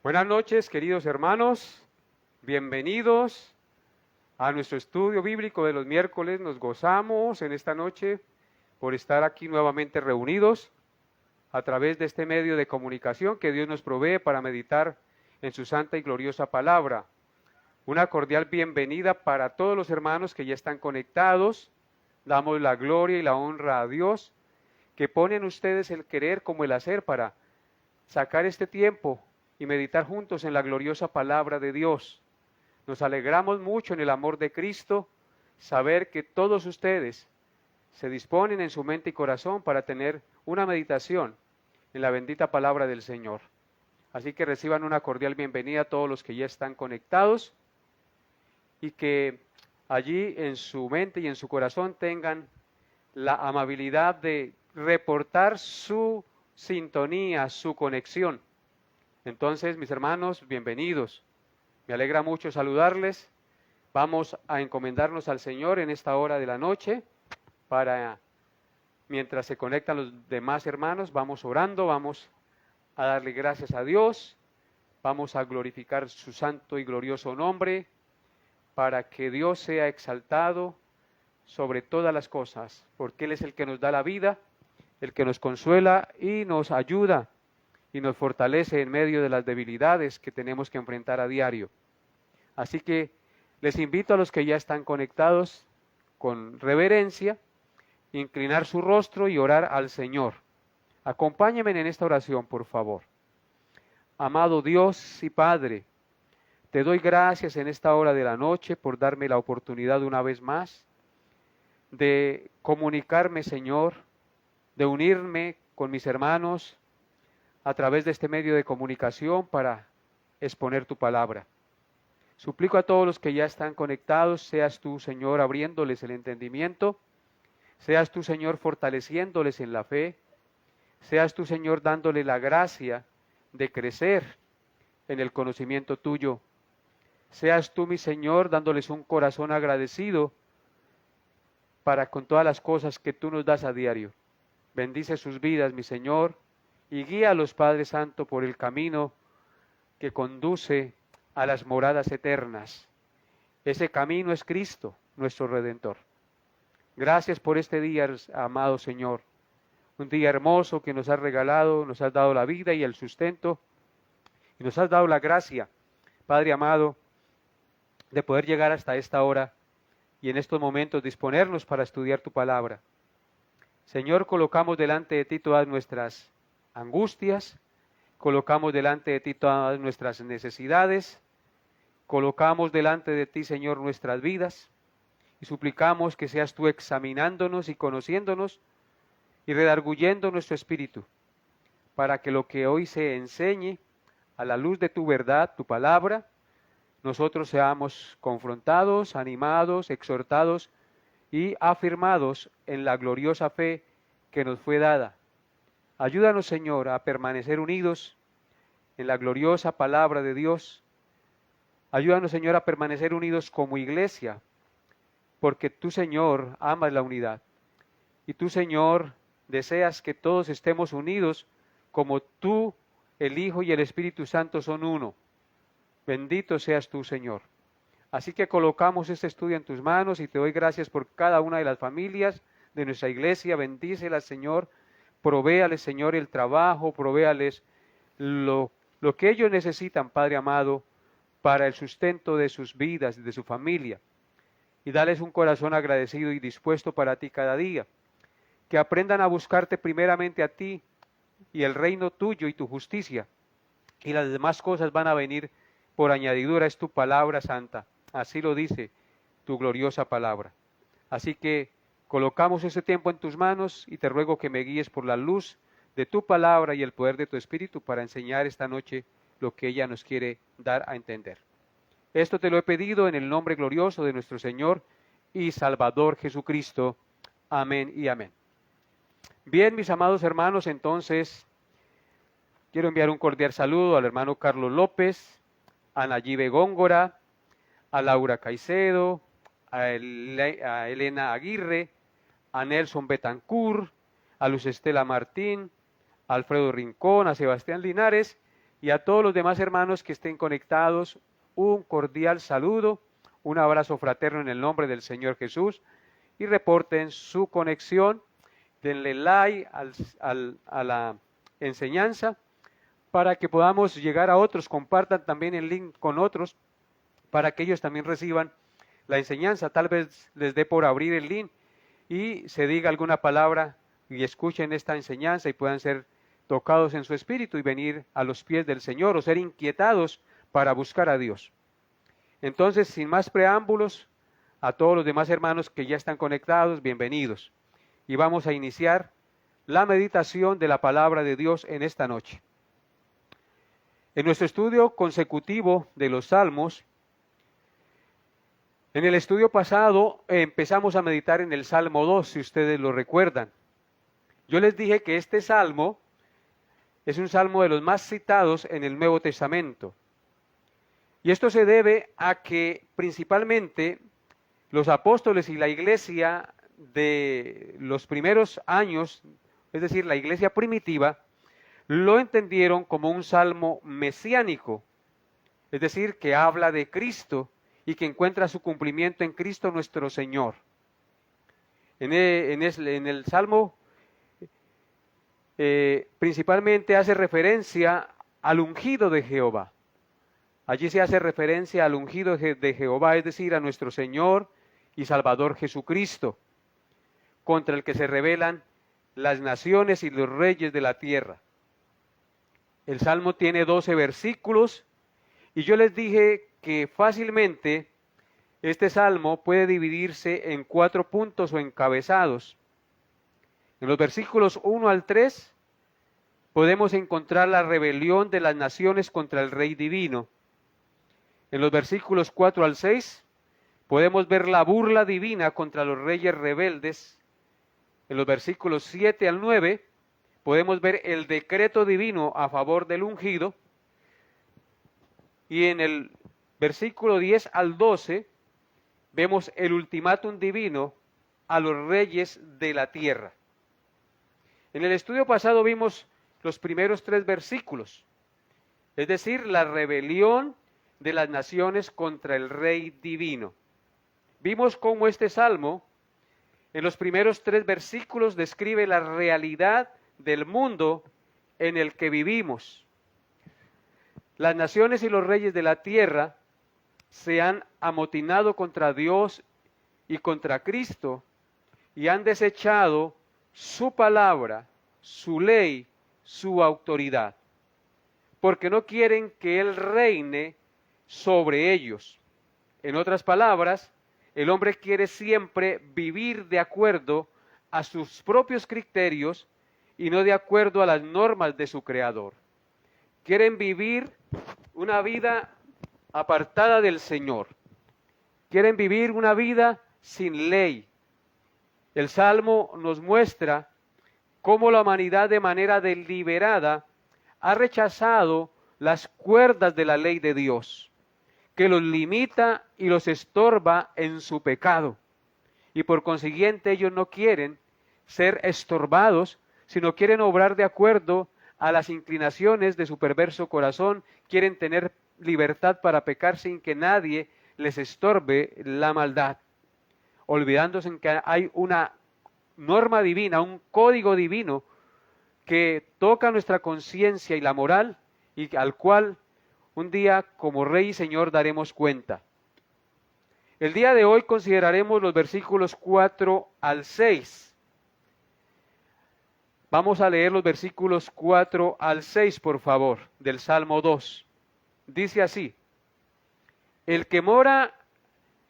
Buenas noches, queridos hermanos, bienvenidos a nuestro estudio bíblico de los miércoles. Nos gozamos en esta noche por estar aquí nuevamente reunidos a través de este medio de comunicación que Dios nos provee para meditar en su santa y gloriosa palabra. Una cordial bienvenida para todos los hermanos que ya están conectados. Damos la gloria y la honra a Dios, que pone en ustedes el querer como el hacer para sacar este tiempo y meditar juntos en la gloriosa palabra de Dios. Nos alegramos mucho en el amor de Cristo, saber que todos ustedes se disponen en su mente y corazón para tener una meditación en la bendita palabra del Señor. Así que reciban una cordial bienvenida a todos los que ya están conectados y que allí en su mente y en su corazón tengan la amabilidad de reportar su sintonía, su conexión. Entonces, mis hermanos, bienvenidos. Me alegra mucho saludarles. Vamos a encomendarnos al Señor en esta hora de la noche para, mientras se conectan los demás hermanos, vamos orando, vamos a darle gracias a Dios, vamos a glorificar su santo y glorioso nombre para que Dios sea exaltado sobre todas las cosas, porque Él es el que nos da la vida, el que nos consuela y nos ayuda y nos fortalece en medio de las debilidades que tenemos que enfrentar a diario. Así que les invito a los que ya están conectados con reverencia, inclinar su rostro y orar al Señor. Acompáñenme en esta oración, por favor. Amado Dios y Padre, te doy gracias en esta hora de la noche por darme la oportunidad una vez más de comunicarme, Señor, de unirme con mis hermanos a través de este medio de comunicación para exponer tu palabra. Suplico a todos los que ya están conectados, seas tú, Señor, abriéndoles el entendimiento, seas tú, Señor, fortaleciéndoles en la fe, seas tú, Señor, dándole la gracia de crecer en el conocimiento tuyo, seas tú, mi Señor, dándoles un corazón agradecido para con todas las cosas que tú nos das a diario. Bendice sus vidas, mi Señor, y guía a los Padre Santo por el camino que conduce a las moradas eternas. Ese camino es Cristo, nuestro Redentor. Gracias por este día, amado Señor, un día hermoso que nos has regalado, nos has dado la vida y el sustento, y nos has dado la gracia, Padre amado, de poder llegar hasta esta hora y en estos momentos disponernos para estudiar tu palabra. Señor, colocamos delante de ti todas nuestras angustias, colocamos delante de ti todas nuestras necesidades, colocamos delante de ti, Señor, nuestras vidas y suplicamos que seas tú examinándonos y conociéndonos y redarguyendo nuestro espíritu para que lo que hoy se enseñe a la luz de tu verdad, tu palabra, nosotros seamos confrontados, animados, exhortados y afirmados en la gloriosa fe que nos fue dada. Ayúdanos, Señor, a permanecer unidos en la gloriosa palabra de Dios. Ayúdanos, Señor, a permanecer unidos como iglesia, porque tú, Señor, amas la unidad. Y tú, Señor, deseas que todos estemos unidos como tú, el Hijo y el Espíritu Santo son uno. Bendito seas tú, Señor. Así que colocamos este estudio en tus manos y te doy gracias por cada una de las familias de nuestra iglesia. Bendícelas, Señor. Provéales, Señor, el trabajo, provéales lo que ellos necesitan, Padre amado, para el sustento de sus vidas y de su familia. Y dales un corazón agradecido y dispuesto para ti cada día. Que aprendan a buscarte primeramente a ti y el reino tuyo y tu justicia. Y las demás cosas van a venir por añadidura, es tu palabra santa. Así lo dice tu gloriosa palabra. Así que colocamos ese tiempo en tus manos y te ruego que me guíes por la luz de tu palabra y el poder de tu Espíritu para enseñar esta noche lo que ella nos quiere dar a entender. Esto te lo he pedido en el nombre glorioso de nuestro Señor y Salvador Jesucristo. Amén y amén. Bien, mis amados hermanos, entonces quiero enviar un cordial saludo al hermano Carlos López, a Nayibe Góngora, a Laura Caicedo, a Elena Aguirre, a Nelson Betancourt, a Luz Estela Martín, a Alfredo Rincón, a Sebastián Linares y a todos los demás hermanos que estén conectados, un cordial saludo, un abrazo fraterno en el nombre del Señor Jesús y reporten su conexión, denle like a la enseñanza para que podamos llegar a otros, compartan también el link con otros para que ellos también reciban la enseñanza, tal vez les dé por abrir el link y se diga alguna palabra y escuchen esta enseñanza y puedan ser tocados en su espíritu y venir a los pies del Señor o ser inquietados para buscar a Dios. Entonces, sin más preámbulos, a todos los demás hermanos que ya están conectados, bienvenidos. Y vamos a iniciar la meditación de la palabra de Dios en esta noche. En nuestro estudio consecutivo de los Salmos, en el estudio pasado empezamos a meditar en el Salmo 2, si ustedes lo recuerdan. Yo les dije que este salmo es un salmo de los más citados en el Nuevo Testamento. Y esto se debe a que principalmente los apóstoles y la iglesia de los primeros años, es decir, la iglesia primitiva, lo entendieron como un salmo mesiánico, es decir, que habla de Cristo y que encuentra su cumplimiento en Cristo nuestro Señor. En el salmo principalmente hace referencia al ungido de Jehová. Allí se hace referencia al ungido de Jehová, es decir, a nuestro Señor y Salvador Jesucristo, contra el que se rebelan las naciones y los reyes de la tierra. El Salmo tiene 12 versículos y yo les dije que fácilmente este Salmo puede dividirse en 4 puntos o encabezados. En los versículos 1 al 3 podemos encontrar la rebelión de las naciones contra el Rey Divino. En los versículos 4 al 6 podemos ver la burla divina contra los reyes rebeldes. En los versículos 7 al 9 podemos ver el decreto divino a favor del ungido. Y en el versículo 10 al 12 vemos el ultimátum divino a los reyes de la tierra. En el estudio pasado vimos los primeros 3 versículos, es decir, la rebelión de las naciones contra el Rey Divino. Vimos cómo este salmo, en los primeros 3 versículos, describe la realidad del mundo en el que vivimos. Las naciones y los reyes de la tierra se han amotinado contra Dios y contra Cristo y han desechado su palabra, su ley, su autoridad, porque no quieren que Él reine sobre ellos. En otras palabras, el hombre quiere siempre vivir de acuerdo a sus propios criterios y no de acuerdo a las normas de su Creador. Quieren vivir una vida apartada del Señor. Quieren vivir una vida sin ley. El Salmo nos muestra cómo la humanidad de manera deliberada ha rechazado las cuerdas de la ley de Dios, que los limita y los estorba en su pecado. Y por consiguiente ellos no quieren ser estorbados, sino quieren obrar de acuerdo a las inclinaciones de su perverso corazón, quieren tener libertad para pecar sin que nadie les estorbe la maldad, olvidándose en que hay una norma divina, un código divino que toca nuestra conciencia y la moral y al cual un día como Rey y Señor daremos cuenta. El día de hoy consideraremos los versículos 4 al 6. Vamos a leer los versículos 4 al 6, por favor, del Salmo 2. Dice así: el que mora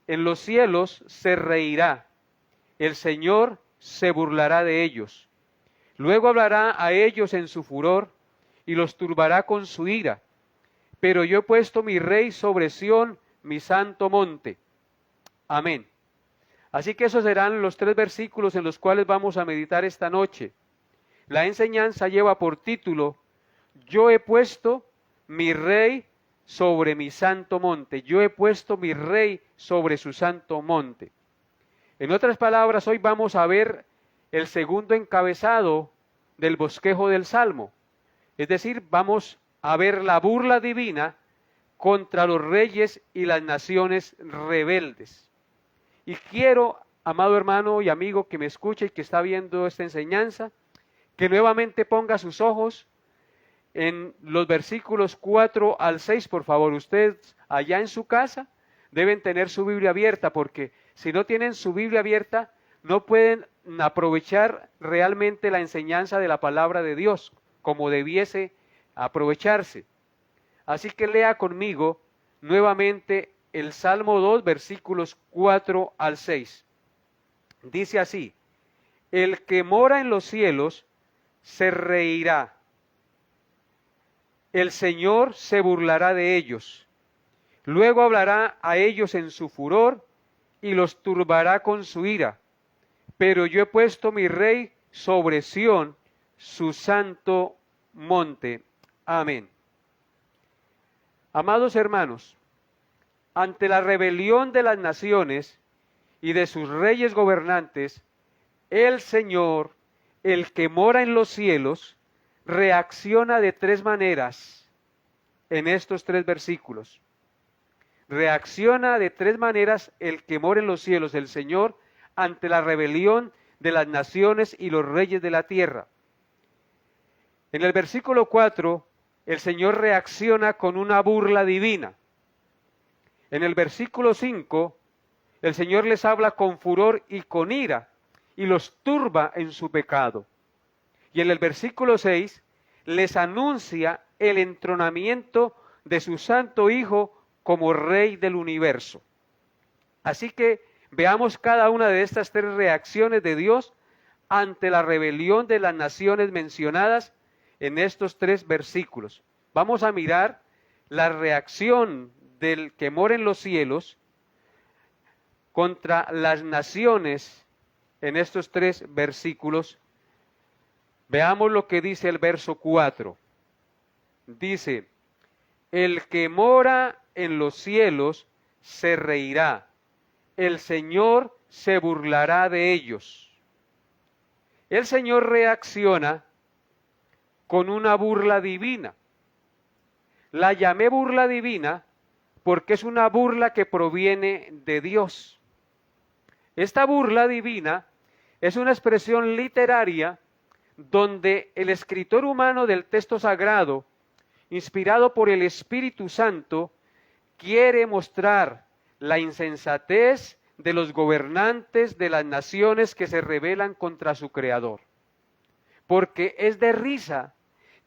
en los cielos se reirá, el Señor se burlará de ellos. Luego hablará a ellos en su furor y los turbará con su ira. Pero yo he puesto mi rey sobre Sión, mi santo monte. Amén. Así que esos serán los 3 versículos en los cuales vamos a meditar esta noche. La enseñanza lleva por título: yo he puesto mi rey sobre mi santo monte. Yo he puesto mi rey sobre su santo monte. En otras palabras, hoy vamos a ver el segundo encabezado del bosquejo del Salmo. Es decir, vamos a ver la burla divina contra los reyes y las naciones rebeldes. Y quiero, amado hermano y amigo que me escuche y que está viendo esta enseñanza, que nuevamente ponga sus ojos en los versículos 4 al 6, por favor. Ustedes allá en su casa deben tener su Biblia abierta, porque si no tienen su Biblia abierta, no pueden aprovechar realmente la enseñanza de la palabra de Dios, como debiese aprovecharse. Así que lea conmigo nuevamente el Salmo 2, versículos 4 al 6. Dice así: el que mora en los cielos se reirá, el Señor se burlará de ellos, luego hablará a ellos en su furor y los turbará con su ira. Pero yo he puesto mi rey sobre Sión, su santo monte. Amén. Amados hermanos, ante la rebelión de las naciones y de sus reyes gobernantes, el Señor, el que mora en los cielos, reacciona de tres maneras en estos tres versículos. Reacciona de tres maneras el que mora en los cielos, el Señor, ante la rebelión de las naciones y los reyes de la tierra. En el versículo 4, el Señor reacciona con una burla divina. En el versículo 5, el Señor les habla con furor y con ira, y los turba en su pecado. Y en el versículo 6, les anuncia el entronamiento de su santo Hijo como Rey del universo. Así que veamos cada una de estas tres reacciones de Dios ante la rebelión de las naciones mencionadas en estos tres versículos. Vamos a mirar la reacción del que mora en los cielos contra las naciones en estos tres versículos. Veamos lo que dice el verso 4. Dice: el que mora en los cielos se reirá, el Señor se burlará de ellos. El Señor reacciona con una burla divina. La llamé burla divina porque es una burla que proviene de Dios. Esta burla divina es una expresión literaria donde el escritor humano del texto sagrado, inspirado por el Espíritu Santo, quiere mostrar la insensatez de los gobernantes de las naciones que se rebelan contra su Creador. Porque es de risa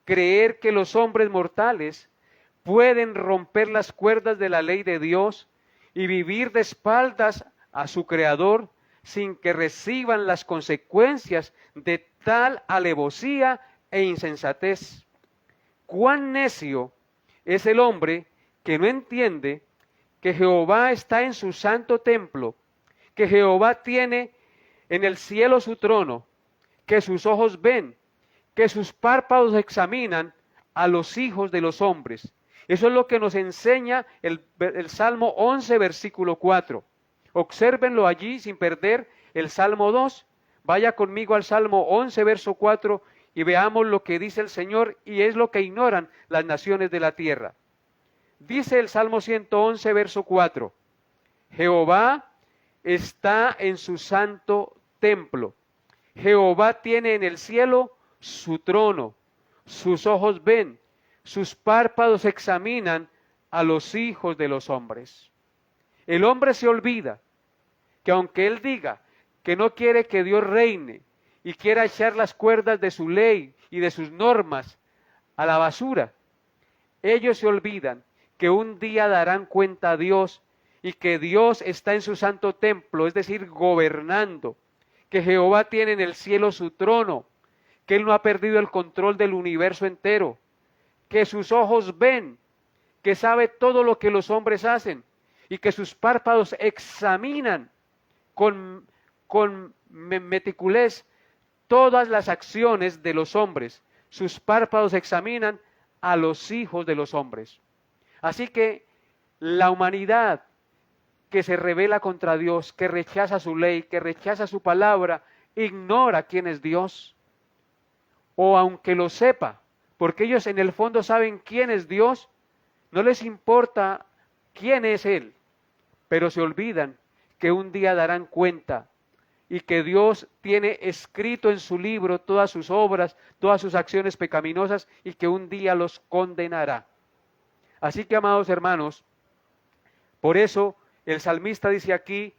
creer que los hombres mortales pueden romper las cuerdas de la ley de Dios y vivir de espaldas a su Creador sin que reciban las consecuencias de tal alevosía e insensatez. Cuán necio es el hombre que no entiende que Jehová está en su santo templo, que Jehová tiene en el cielo su trono, que sus ojos ven, que sus párpados examinan a los hijos de los hombres. Eso es lo que nos enseña el Salmo 11, versículo 4. Obsérvenlo allí sin perder el Salmo 2. Vaya conmigo al Salmo 11, verso 4, y veamos lo que dice el Señor, y es lo que ignoran las naciones de la tierra. Dice el Salmo 111, verso 4, Jehová está en su santo templo. Jehová tiene en el cielo su trono. Sus ojos ven, sus párpados examinan a los hijos de los hombres. El hombre se olvida que aunque él diga que no quiere que Dios reine y quiera echar las cuerdas de su ley y de sus normas a la basura, ellos se olvidan que un día darán cuenta a Dios y que Dios está en su santo templo, es decir, gobernando, que Jehová tiene en el cielo su trono, que Él no ha perdido el control del universo entero, que sus ojos ven, que sabe todo lo que los hombres hacen y que sus párpados examinan con meticulez todas las acciones de los hombres. Sus párpados examinan a los hijos de los hombres. Así que la humanidad que se rebela contra Dios, que rechaza su ley, que rechaza su palabra, ignora quién es Dios. O aunque lo sepa, porque ellos en el fondo saben quién es Dios, no les importa quién es Él, pero se olvidan que un día darán cuenta y que Dios tiene escrito en su libro todas sus obras, todas sus acciones pecaminosas y que un día los condenará. Así que, amados hermanos, por eso el salmista dice aquí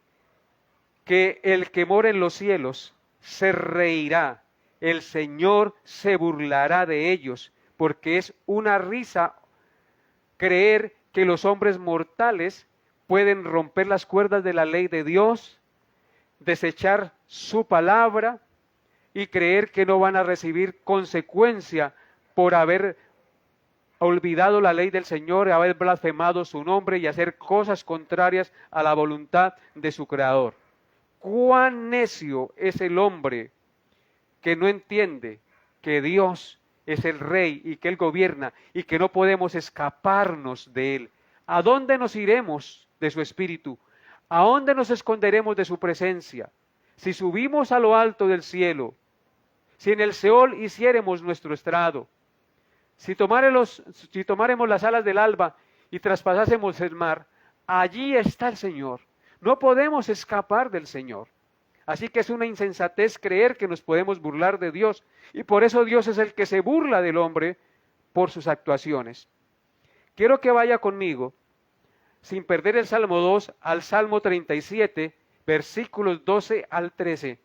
que el que mora en los cielos se reirá, el Señor se burlará de ellos, porque es una risa creer que los hombres mortales pueden romper las cuerdas de la ley de Dios, desechar su palabra y creer que no van a recibir consecuencia por haber olvidado la ley del Señor, haber blasfemado su nombre y hacer cosas contrarias a la voluntad de su Creador. Cuán necio es el hombre que no entiende que Dios es el Rey y que Él gobierna y que no podemos escaparnos de Él. ¿A dónde nos iremos de su Espíritu? ¿A dónde nos esconderemos de su presencia? Si subimos a lo alto del cielo, si en el Seol hiciéremos nuestro estrado, si tomáremos las alas del alba y traspasásemos el mar, allí está el Señor. No podemos escapar del Señor. Así que es una insensatez creer que nos podemos burlar de Dios. Y por eso Dios es el que se burla del hombre por sus actuaciones. Quiero que vaya conmigo, sin perder el Salmo 2, al Salmo 37, versículos 12 al 13.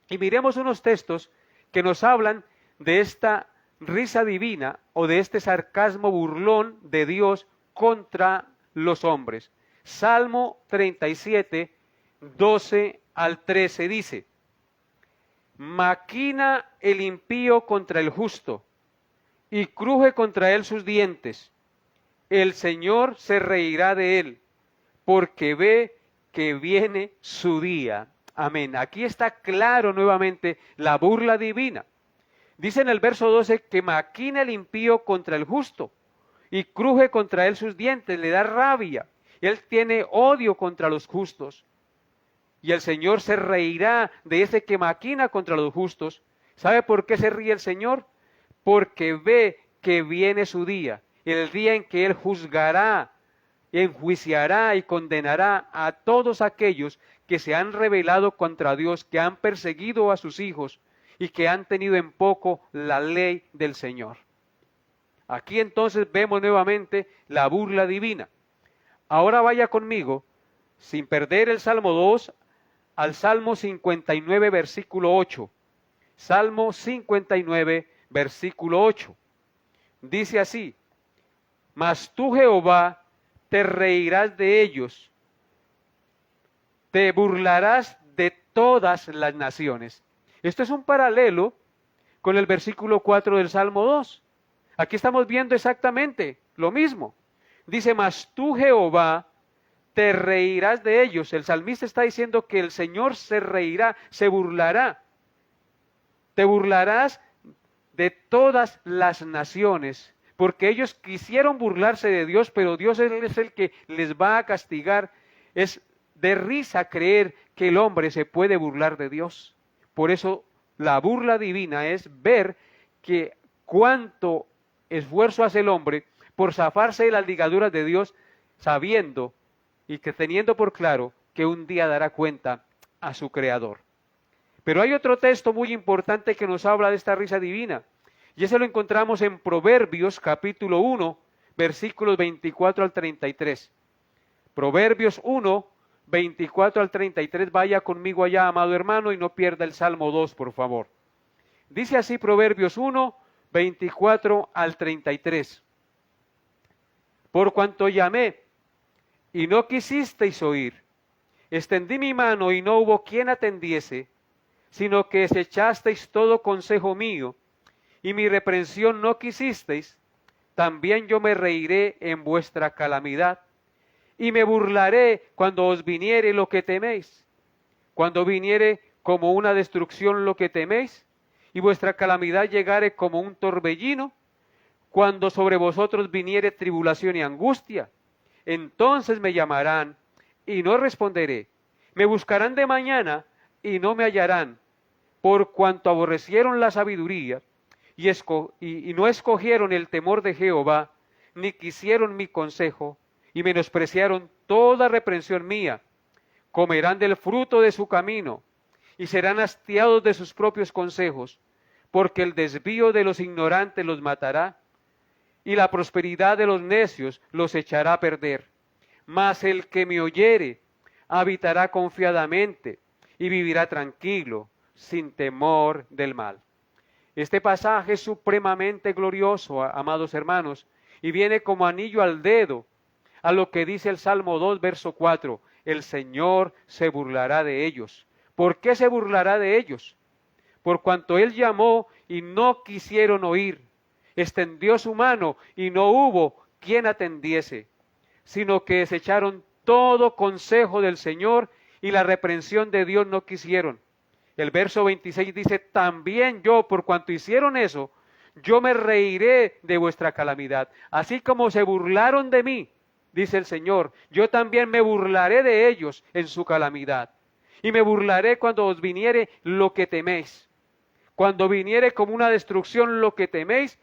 Y miremos unos textos que nos hablan de esta risa divina o de este sarcasmo burlón de Dios contra los hombres. Salmo 37, 12 al 13 dice: maquina el impío contra el justo y cruje contra él sus dientes. El Señor se reirá de él, porque ve que viene su día. Amén. Aquí está claro nuevamente la burla divina. Dice en el verso 12 que maquina el impío contra el justo y cruje contra él sus dientes, le da rabia. Él tiene odio contra los justos. Y el Señor se reirá de ese que maquina contra los justos. ¿Sabe por qué se ríe el Señor? Porque ve que viene su día, el día en que Él juzgará, enjuiciará y condenará a todos aquellos que se han rebelado contra Dios, que han perseguido a sus hijos y que han tenido en poco la ley del Señor. Aquí entonces vemos nuevamente la burla divina. Ahora vaya conmigo, sin perder el Salmo 2, al Salmo 59, versículo 8. Salmo 59, versículo 8. Dice así: mas tú, Jehová, te reirás de ellos, te burlarás de todas las naciones. Esto es un paralelo con el versículo 4 del Salmo 2. Aquí estamos viendo exactamente lo mismo. Dice: mas tú, Jehová, te reirás de ellos. El salmista está diciendo que el Señor se reirá, se burlará. Te burlarás de todas las naciones, porque ellos quisieron burlarse de Dios, pero Dios es el que les va a castigar. Es de risa creer que el hombre se puede burlar de Dios. Por eso la burla divina es ver que cuánto esfuerzo hace el hombre por zafarse de las ligaduras de Dios, sabiendo y que teniendo por claro que un día dará cuenta a su Creador. Pero hay otro texto muy importante que nos habla de esta risa divina, y ese lo encontramos en Proverbios capítulo 1, versículos 24 al 33. Proverbios 1, 24 al 33, vaya conmigo allá, amado hermano, y no pierda el Salmo 2, por favor. Dice así Proverbios 1, 24 al 33. Por cuanto llamé, y no quisisteis oír, extendí mi mano y no hubo quien atendiese, sino que desechasteis todo consejo mío, y mi reprensión no quisisteis, también yo me reiré en vuestra calamidad, y me burlaré cuando os viniere lo que teméis, cuando viniere como una destrucción lo que teméis, y vuestra calamidad llegare como un torbellino, cuando sobre vosotros viniere tribulación y angustia, entonces me llamarán y no responderé, me buscarán de mañana y no me hallarán, por cuanto aborrecieron la sabiduría y no escogieron el temor de Jehová, ni quisieron mi consejo, y menospreciaron toda reprensión mía, comerán del fruto de su camino, y serán hastiados de sus propios consejos, porque el desvío de los ignorantes los matará, y la prosperidad de los necios los echará a perder. Mas el que me oyere habitará confiadamente, y vivirá tranquilo, sin temor del mal. Este pasaje es supremamente glorioso, amados hermanos, y viene como anillo al dedo a lo que dice el Salmo 2, verso 4. El Señor se burlará de ellos. ¿Por qué se burlará de ellos? Por cuanto Él llamó y no quisieron oír, extendió su mano y no hubo quien atendiese, sino que desecharon todo consejo del Señor y la reprensión de Dios no quisieron. El verso 26 dice, también yo, por cuanto hicieron eso, yo me reiré de vuestra calamidad. Así como se burlaron de mí, dice el Señor, yo también me burlaré de ellos en su calamidad. Y me burlaré cuando os viniere lo que teméis. Cuando viniere como una destrucción lo que teméis,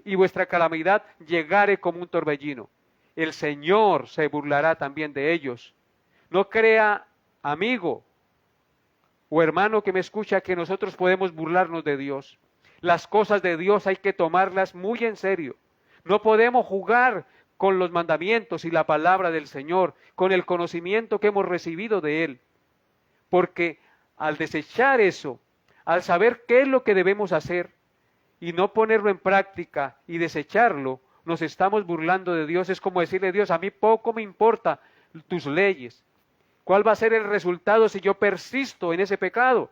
y vuestra calamidad llegare como un torbellino. El Señor se burlará también de ellos. No crea, amigo o hermano que me escucha, que nosotros podemos burlarnos de Dios. Las cosas de Dios hay que tomarlas muy en serio. No podemos jugar con los mandamientos y la palabra del Señor, con el conocimiento que hemos recibido de Él. Porque al desechar eso, al saber qué es lo que debemos hacer y no ponerlo en práctica y desecharlo, nos estamos burlando de Dios. Es como decirle a Dios, a mí poco me importa tus leyes. ¿Cuál va a ser el resultado si yo persisto en ese pecado?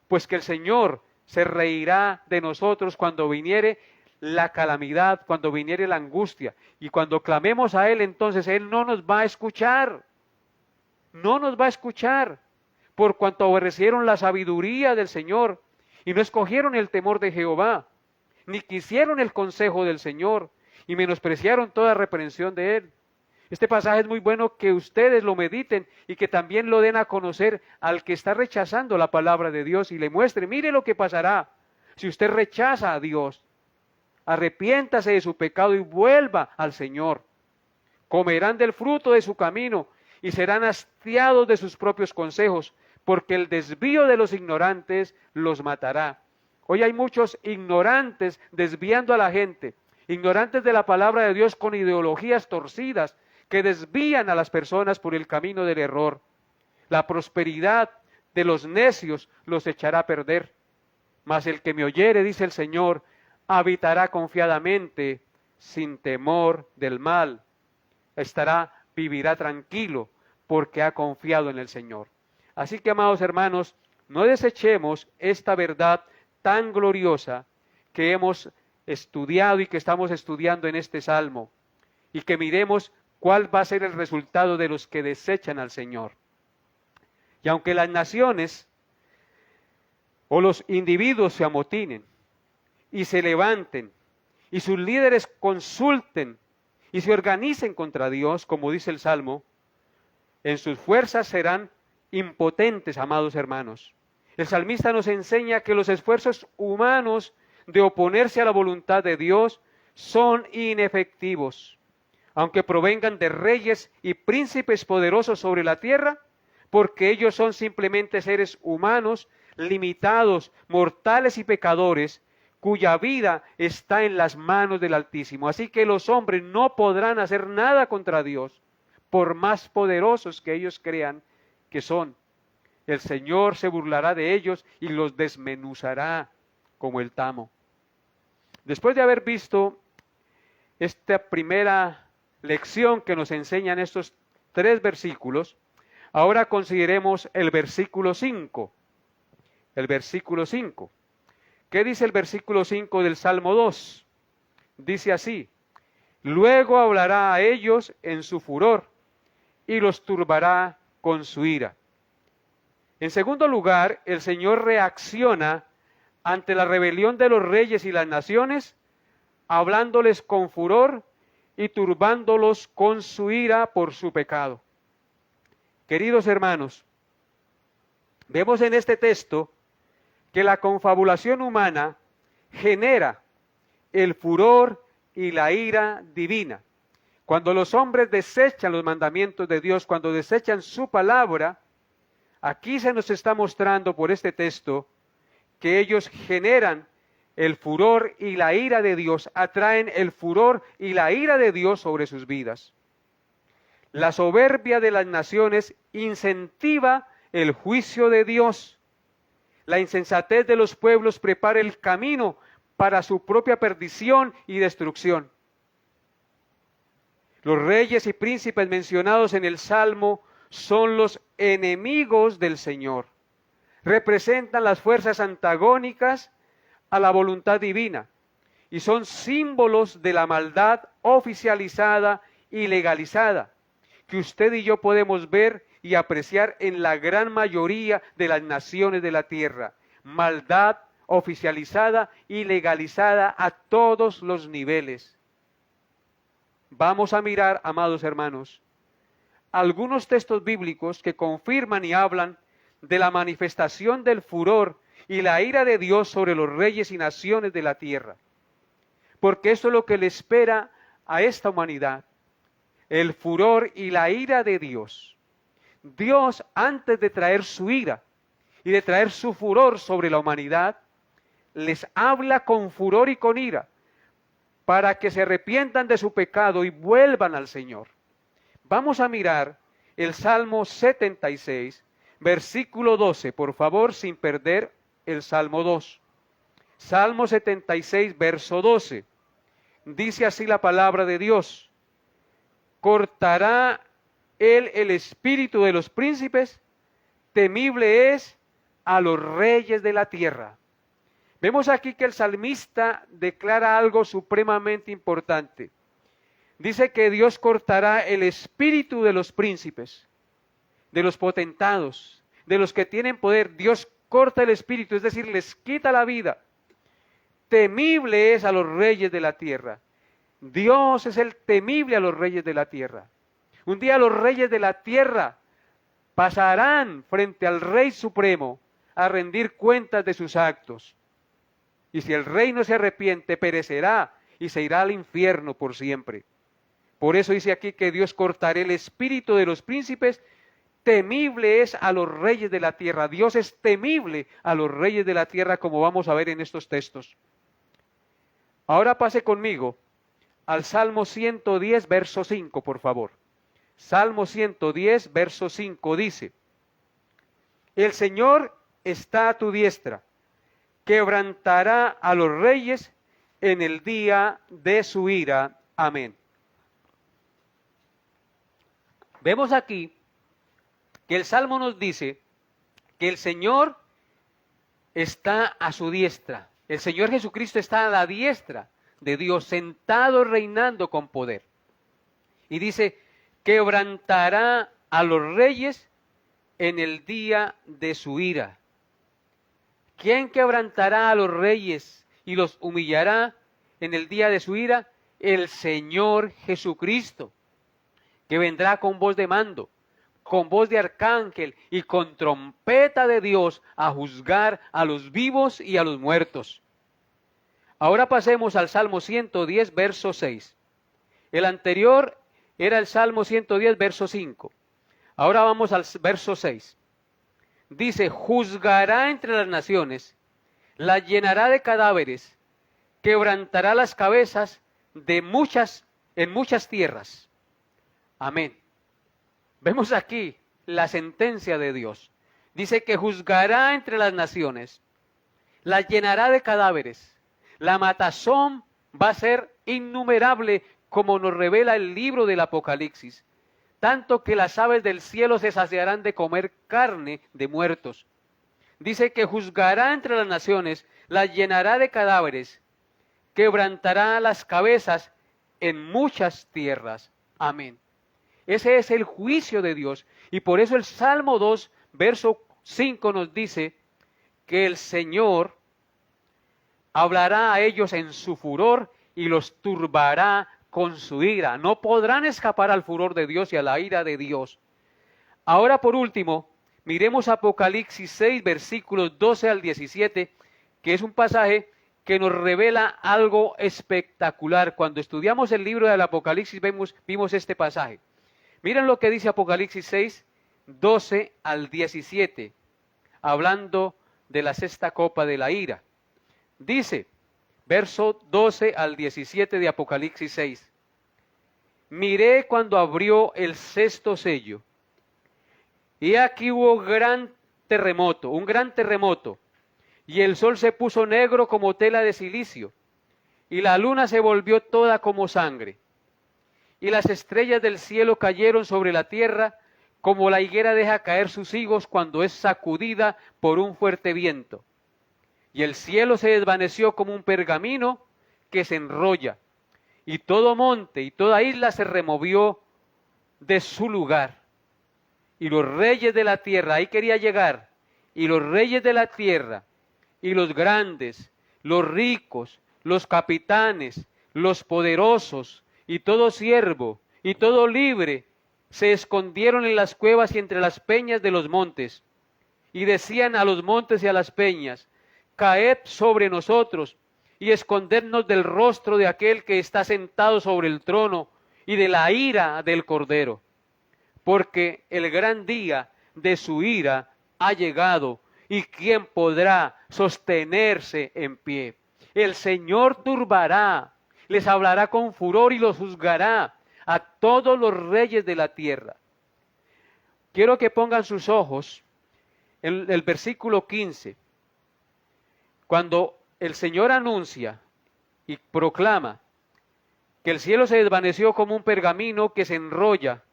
Pues que el Señor se reirá de nosotros cuando viniere la calamidad, cuando viniere la angustia. Y cuando clamemos a Él, entonces Él no nos va a escuchar. No nos va a escuchar. Por cuanto aborrecieron la sabiduría del Señor y no escogieron el temor de Jehová, ni quisieron el consejo del Señor y menospreciaron toda reprensión de Él. Este pasaje es muy bueno que ustedes lo mediten y que también lo den a conocer al que está rechazando la palabra de Dios y le muestre, mire lo que pasará si usted rechaza a Dios. Arrepiéntase de su pecado y vuelva al Señor. Comerán del fruto de su camino y serán hastiados de sus propios consejos, porque el desvío de los ignorantes los matará. Hoy hay muchos ignorantes desviando a la gente, ignorantes de la palabra de Dios con ideologías torcidas que desvían a las personas por el camino del error. La prosperidad de los necios los echará a perder. Mas el que me oyere, dice el Señor, habitará confiadamente, sin temor del mal. Vivirá tranquilo, porque ha confiado en el Señor. Así que, amados hermanos, no desechemos esta verdad tan gloriosa que hemos estudiado y que estamos estudiando en este Salmo, y que miremos cuál va a ser el resultado de los que desechan al Señor. Y aunque las naciones o los individuos se amotinen y se levanten y sus líderes consulten y se organicen contra Dios, como dice el Salmo, en sus fuerzas serán impotentes, amados hermanos. El salmista nos enseña que los esfuerzos humanos de oponerse a la voluntad de Dios son inefectivos, aunque provengan de reyes y príncipes poderosos sobre la tierra, porque ellos son simplemente seres humanos, limitados, mortales y pecadores, cuya vida está en las manos del Altísimo. Así que los hombres no podrán hacer nada contra Dios, por más poderosos que ellos crean que son. El Señor se burlará de ellos y los desmenuzará como el tamo. Después de haber visto esta primera lección que nos enseñan estos 3 versículos, ahora consideremos el versículo 5. El versículo 5. ¿Qué dice el versículo 5 del Salmo 2? Dice así: luego hablará a ellos en su furor y los turbará con su ira. En segundo lugar, el Señor reacciona ante la rebelión de los reyes y las naciones, hablándoles con furor y turbándolos con su ira por su pecado. Queridos hermanos, vemos en este texto que la confabulación humana genera el furor y la ira divina. Cuando los hombres desechan los mandamientos de Dios, cuando desechan su palabra, aquí se nos está mostrando por este texto que ellos generan el furor y la ira de Dios, atraen el furor y la ira de Dios sobre sus vidas. La soberbia de las naciones incentiva el juicio de Dios. La insensatez de los pueblos prepara el camino para su propia perdición y destrucción. Los reyes y príncipes mencionados en el Salmo son los enemigos del Señor. Representan las fuerzas antagónicas a la voluntad divina y son símbolos de la maldad oficializada y legalizada que usted y yo podemos ver y apreciar en la gran mayoría de las naciones de la tierra. Maldad oficializada y legalizada a todos los niveles. Vamos a mirar, amados hermanos, algunos textos bíblicos que confirman y hablan de la manifestación del furor y la ira de Dios sobre los reyes y naciones de la tierra. Porque esto es lo que le espera a esta humanidad, el furor y la ira de Dios. Dios, antes de traer su ira y de traer su furor sobre la humanidad, les habla con furor y con ira, para que se arrepientan de su pecado y vuelvan al Señor. Vamos a mirar el Salmo 76, versículo 12, por favor, sin perder el Salmo 2. Salmo 76, verso 12. Dice así la palabra de Dios: cortará él el espíritu de los príncipes, temible es a los reyes de la tierra. Vemos aquí que el salmista declara algo supremamente importante. Dice que Dios cortará el espíritu de los príncipes, de los potentados, de los que tienen poder. Dios corta el espíritu, es decir, les quita la vida. Temible es a los reyes de la tierra. Dios es el temible a los reyes de la tierra. Un día los reyes de la tierra pasarán frente al Rey Supremo a rendir cuentas de sus actos. Y si el rey no se arrepiente, perecerá y se irá al infierno por siempre. Por eso dice aquí que Dios cortará el espíritu de los príncipes. Temible es a los reyes de la tierra. Dios es temible a los reyes de la tierra, como vamos a ver en estos textos. Ahora pase conmigo al Salmo 110, verso 5, por favor. Salmo 110, verso 5 dice: el Señor está a tu diestra, quebrantará a los reyes en el día de su ira. Amén. Vemos aquí que el Salmo nos dice que el Señor está a su diestra. El Señor Jesucristo está a la diestra de Dios, sentado reinando con poder. Y dice, quebrantará a los reyes en el día de su ira. ¿Quién quebrantará a los reyes y los humillará en el día de su ira? El Señor Jesucristo, que vendrá con voz de mando, con voz de arcángel y con trompeta de Dios a juzgar a los vivos y a los muertos. Ahora pasemos al Salmo 110, verso 6. El anterior era el Salmo 110, verso 5. Ahora vamos al verso 6. Dice, juzgará entre las naciones, las llenará de cadáveres, quebrantará las cabezas de en muchas tierras. Amén. Vemos aquí la sentencia de Dios. Dice que juzgará entre las naciones, las llenará de cadáveres. La matazón va a ser innumerable, como nos revela el libro del Apocalipsis. Tanto que las aves del cielo se saciarán de comer carne de muertos. Dice que juzgará entre las naciones, las llenará de cadáveres, quebrantará las cabezas en muchas tierras. Amén. Ese es el juicio de Dios. Y por eso el Salmo 2, verso 5 nos dice que el Señor hablará a ellos en su furor y los turbará con su ira. No podrán escapar al furor de Dios y a la ira de Dios. Ahora, por último, miremos Apocalipsis 6, versículos 12 al 17, que es un pasaje que nos revela algo espectacular. Cuando estudiamos el libro del Apocalipsis vimos este pasaje. Miren lo que dice Apocalipsis 6, 12 al 17, hablando de la sexta copa de la ira. Dice, verso 12 al 17 de Apocalipsis 6. Miré cuando abrió el sexto sello, y aquí hubo un gran terremoto, y el sol se puso negro como tela de silicio, y la luna se volvió toda como sangre, y las estrellas del cielo cayeron sobre la tierra, como la higuera deja caer sus higos cuando es sacudida por un fuerte viento. Y el cielo se desvaneció como un pergamino que se enrolla, y todo monte y toda isla se removió de su lugar. Y los reyes de la tierra, ahí quería llegar, y los reyes de la tierra, y los grandes, los ricos, los capitanes, los poderosos, y todo siervo, y todo libre, se escondieron en las cuevas y entre las peñas de los montes, y decían a los montes y a las peñas, caed sobre nosotros, y escondernos del rostro de aquel que está sentado sobre el trono, y de la ira del Cordero, porque el gran día de su ira ha llegado, y ¿quién podrá sostenerse en pie? El Señor turbará, les hablará con furor y los juzgará a todos los reyes de la tierra. Quiero que pongan sus ojos en el versículo 15. Cuando el Señor anuncia y proclama que el cielo se desvaneció como un pergamino que se enrolla,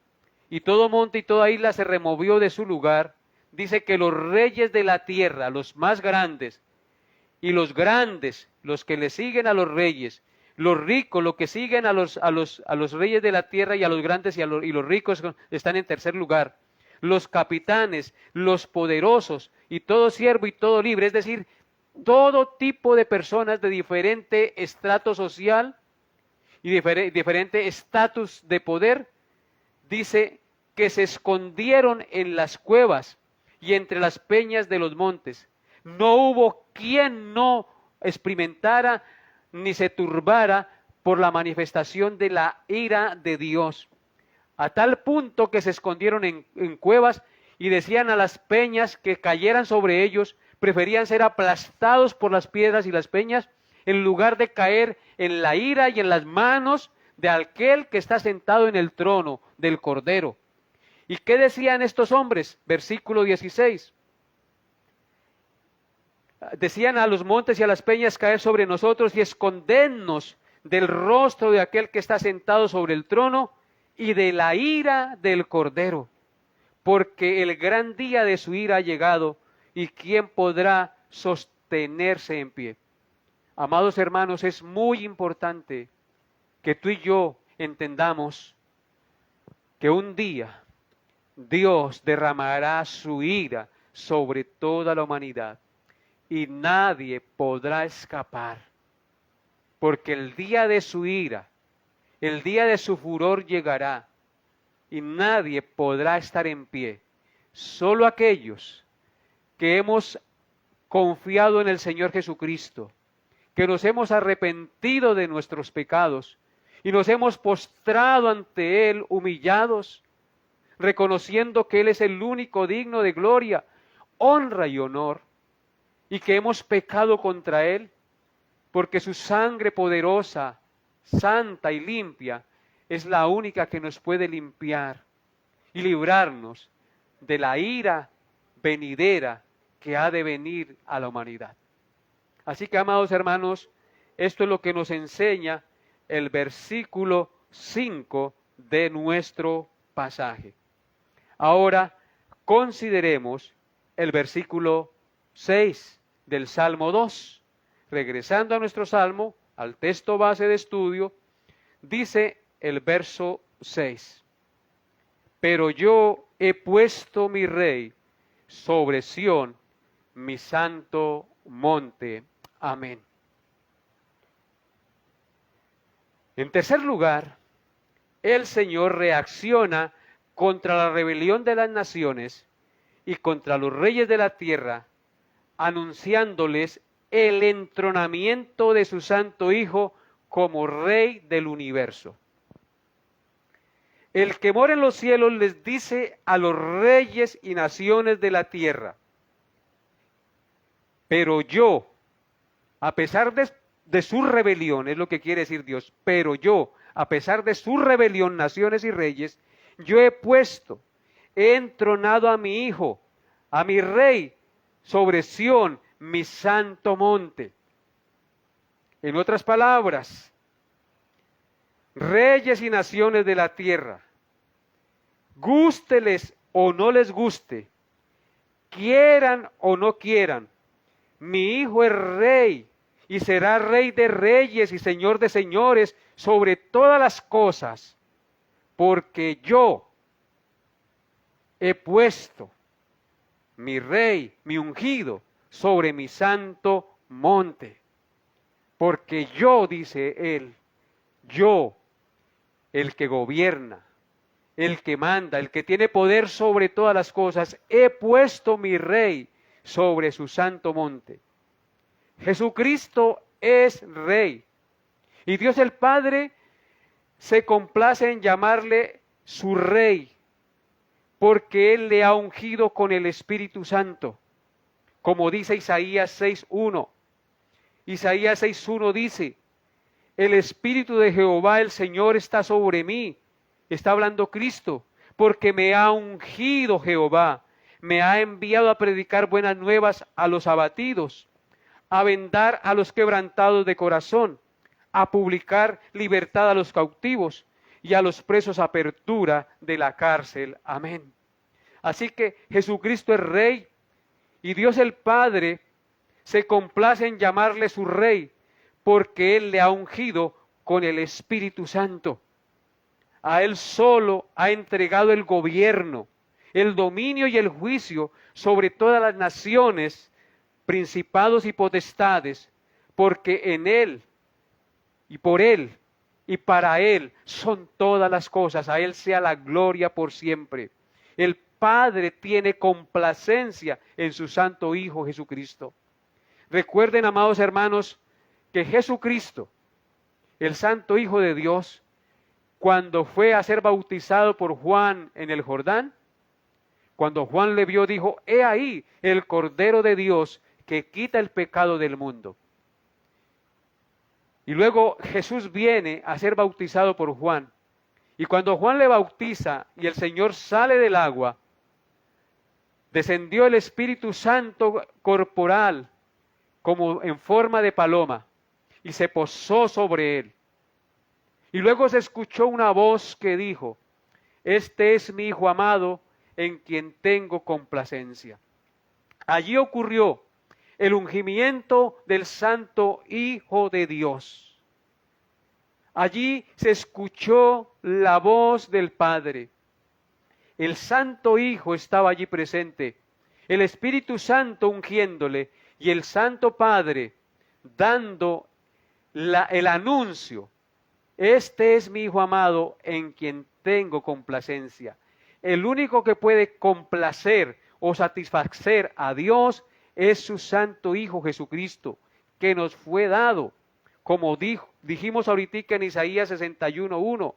y todo monte y toda isla se removió de su lugar, dice que los reyes de la tierra, los más grandes, y los grandes, los que le siguen a los reyes, los ricos, los que siguen a los reyes de la tierra y a los grandes y los ricos están en tercer lugar, los capitanes, los poderosos, y todo siervo y todo libre, es decir, todo tipo de personas de diferente estrato social y diferente estatus de poder, dice que se escondieron en las cuevas y entre las peñas de los montes. No hubo quien no experimentara ni se turbara por la manifestación de la ira de Dios, a tal punto que se escondieron en cuevas y decían a las peñas que cayeran sobre ellos, preferían ser aplastados por las piedras y las peñas en lugar de caer en la ira y en las manos de aquel que está sentado en el trono del Cordero. ¿Y qué decían estos hombres? Versículo 16. Decían a los montes y a las peñas caer sobre nosotros y escondernos del rostro de aquel que está sentado sobre el trono y de la ira del Cordero, porque el gran día de su ira ha llegado, y ¿quién podrá sostenerse en pie? Amados hermanos, es muy importante que tú y yo entendamos que un día Dios derramará su ira sobre toda la humanidad y nadie podrá escapar, porque el día de su ira, el día de su furor llegará y nadie podrá estar en pie. Solo aquellos que hemos confiado en el Señor Jesucristo, que nos hemos arrepentido de nuestros pecados y nos hemos postrado ante Él humillados, reconociendo que Él es el único digno de gloria, honra y honor, y que hemos pecado contra Él, porque su sangre poderosa, santa y limpia, es la única que nos puede limpiar y librarnos de la ira venidera que ha de venir a la humanidad. Así que, amados hermanos, esto es lo que nos enseña el versículo 5 de nuestro pasaje. Ahora consideremos el versículo 6 del Salmo 2. Regresando a nuestro Salmo, al texto base de estudio, dice el verso 6. Pero yo he puesto mi rey sobre Sión, mi santo monte. Amén. En tercer lugar, el Señor reacciona contra la rebelión de las naciones y contra los reyes de la tierra, anunciándoles el entronamiento de su Santo Hijo como Rey del universo. El que mora en los cielos les dice a los reyes y naciones de la tierra: pero yo, a pesar de su rebelión, es lo que quiere decir Dios, pero yo, a pesar de su rebelión, naciones y reyes, yo he entronado a mi Hijo, a mi Rey, sobre Sión, mi santo monte. En otras palabras, reyes y naciones de la tierra, gústeles o no les guste, quieran o no quieran, mi Hijo es Rey y será Rey de reyes y Señor de señores sobre todas las cosas, porque yo he puesto mi Rey, mi ungido, sobre mi santo monte. Porque yo, dice él, yo, el que gobierna, el que manda, el que tiene poder sobre todas las cosas, he puesto mi Rey sobre su santo monte. Jesucristo es Rey. Y Dios el Padre se complace en llamarle su Rey, porque Él le ha ungido con el Espíritu Santo, como dice Isaías 6.1. Isaías 6.1 dice: el Espíritu de Jehová el Señor está sobre mí, está hablando Cristo, porque me ha ungido Jehová, me ha enviado a predicar buenas nuevas a los abatidos, a vendar a los quebrantados de corazón, a publicar libertad a los cautivos y a los presos apertura de la cárcel. Amén. Así que Jesucristo es Rey y Dios el Padre se complace en llamarle su Rey porque Él le ha ungido con el Espíritu Santo. A Él solo ha entregado el gobierno, el dominio y el juicio sobre todas las naciones, principados y potestades, porque en Él y por Él y para Él son todas las cosas. A Él sea la gloria por siempre. El Padre tiene complacencia en su Santo Hijo Jesucristo. Recuerden, amados hermanos, que Jesucristo, el Santo Hijo de Dios, cuando fue a ser bautizado por Juan en el Jordán, cuando Juan le vio, dijo: he ahí el Cordero de Dios que quita el pecado del mundo. Y luego Jesús viene a ser bautizado por Juan. Y cuando Juan le bautiza y el Señor sale del agua, descendió el Espíritu Santo corporal como en forma de paloma y se posó sobre él. Y luego se escuchó una voz que dijo: este es mi Hijo amado en quien tengo complacencia. Allí ocurrió el ungimiento del Santo Hijo de Dios. Allí se escuchó la voz del Padre. El Santo Hijo estaba allí presente, el Espíritu Santo ungiéndole y el Santo Padre dando el anuncio: este es mi Hijo amado en quien tengo complacencia. El único que puede complacer o satisfacer a Dios es su Santo Hijo Jesucristo, que nos fue dado, como dijimos ahorita en Isaías 61.1,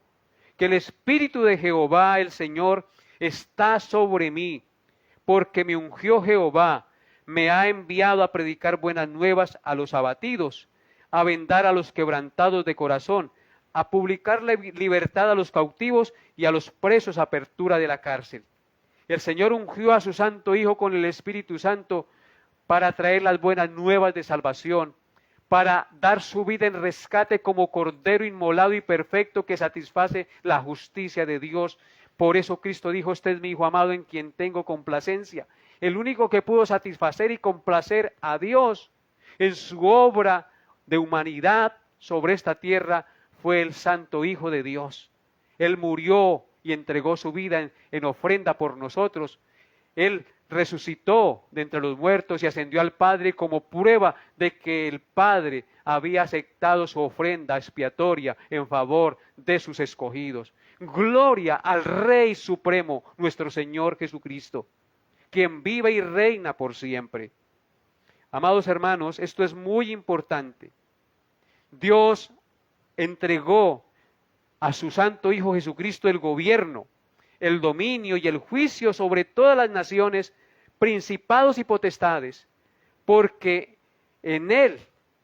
que el Espíritu de Jehová, el Señor, está sobre mí, porque me ungió Jehová, me ha enviado a predicar buenas nuevas a los abatidos, a vendar a los quebrantados de corazón, a publicar libertad a los cautivos y a los presos apertura de la cárcel. El Señor ungió a su Santo Hijo con el Espíritu Santo para traer las buenas nuevas de salvación, para dar su vida en rescate como Cordero inmolado y perfecto que satisface la justicia de Dios. Por eso Cristo dijo: este es mi Hijo amado en quien tengo complacencia. El único que pudo satisfacer y complacer a Dios en su obra de humanidad sobre esta tierra fue el Santo Hijo de Dios. Él murió y entregó su vida en ofrenda por nosotros. Él resucitó de entre los muertos y ascendió al Padre como prueba de que el Padre había aceptado su ofrenda expiatoria en favor de sus escogidos. Gloria al Rey Supremo, nuestro Señor Jesucristo, quien vive y reina por siempre. Amados hermanos, esto es muy importante. Dios entregó a su Santo Hijo Jesucristo el gobierno, el dominio y el juicio sobre todas las naciones, principados y potestades, porque en Él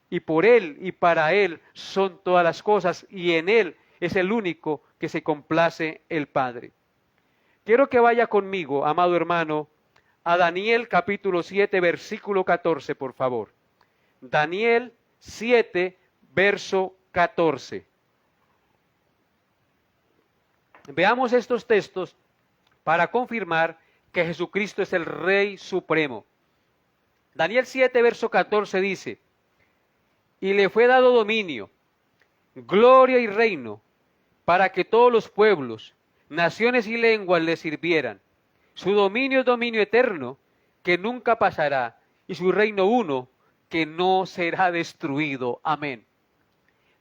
y por Él y para Él son todas las cosas, y en Él es el único que se complace el Padre. Quiero que vaya conmigo, amado hermano, a Daniel capítulo 7, versículo 14, por favor. Daniel 7, verso 14. Veamos estos textos para confirmar que Jesucristo es el Rey Supremo. Daniel 7, verso 14 dice, y le fue dado dominio, gloria y reino, para que todos los pueblos, naciones y lenguas le sirvieran. Su dominio es dominio eterno, que nunca pasará, y su reino uno, que no será destruido. Amén.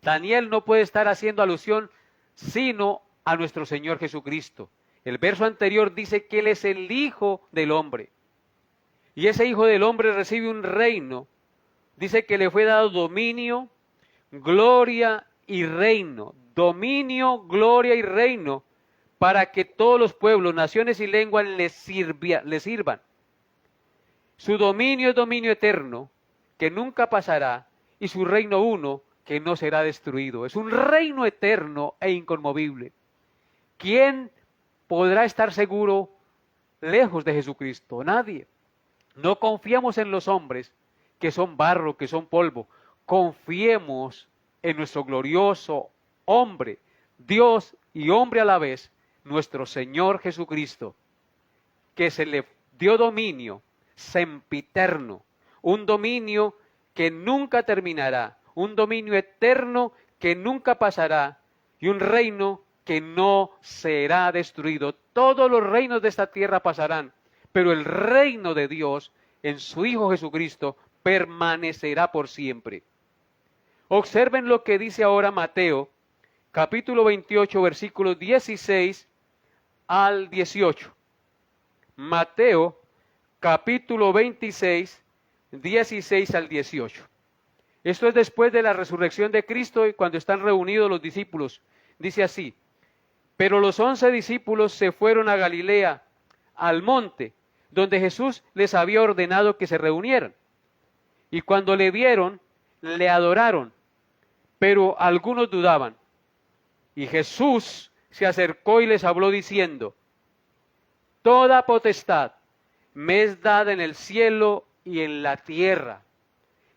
Daniel no puede estar haciendo alusión sino a nuestro Señor Jesucristo. El verso anterior dice que Él es el Hijo del Hombre. Y ese Hijo del Hombre recibe un reino. Dice que le fue dado dominio, gloria y reino. Dominio, gloria y reino, para que todos los pueblos, naciones y lenguas le sirvan. Su dominio es dominio eterno, que nunca pasará, y su reino uno, que no será destruido. Es un reino eterno e inconmovible. ¿Quién podrá estar seguro lejos de Jesucristo? Nadie. No confiamos en los hombres, que son barro, que son polvo. Confiemos en nuestro glorioso hombre, Dios y hombre a la vez, nuestro Señor Jesucristo, que se le dio dominio sempiterno, un dominio que nunca terminará, un dominio eterno que nunca pasará, y un reino que no será destruido. Todos los reinos de esta tierra pasarán, pero el reino de Dios en su Hijo Jesucristo permanecerá por siempre. Observen lo que dice ahora Mateo, capítulo 28, versículos 16 al 18. Mateo, capítulo 26, 16 al 18. Esto es después de la resurrección de Cristo y cuando están reunidos los discípulos. Dice así, pero los 11 discípulos se fueron a Galilea, al monte, donde Jesús les había ordenado que se reunieran. Y cuando le vieron, le adoraron, pero algunos dudaban. Y Jesús se acercó y les habló diciendo, toda potestad me es dada en el cielo y en la tierra.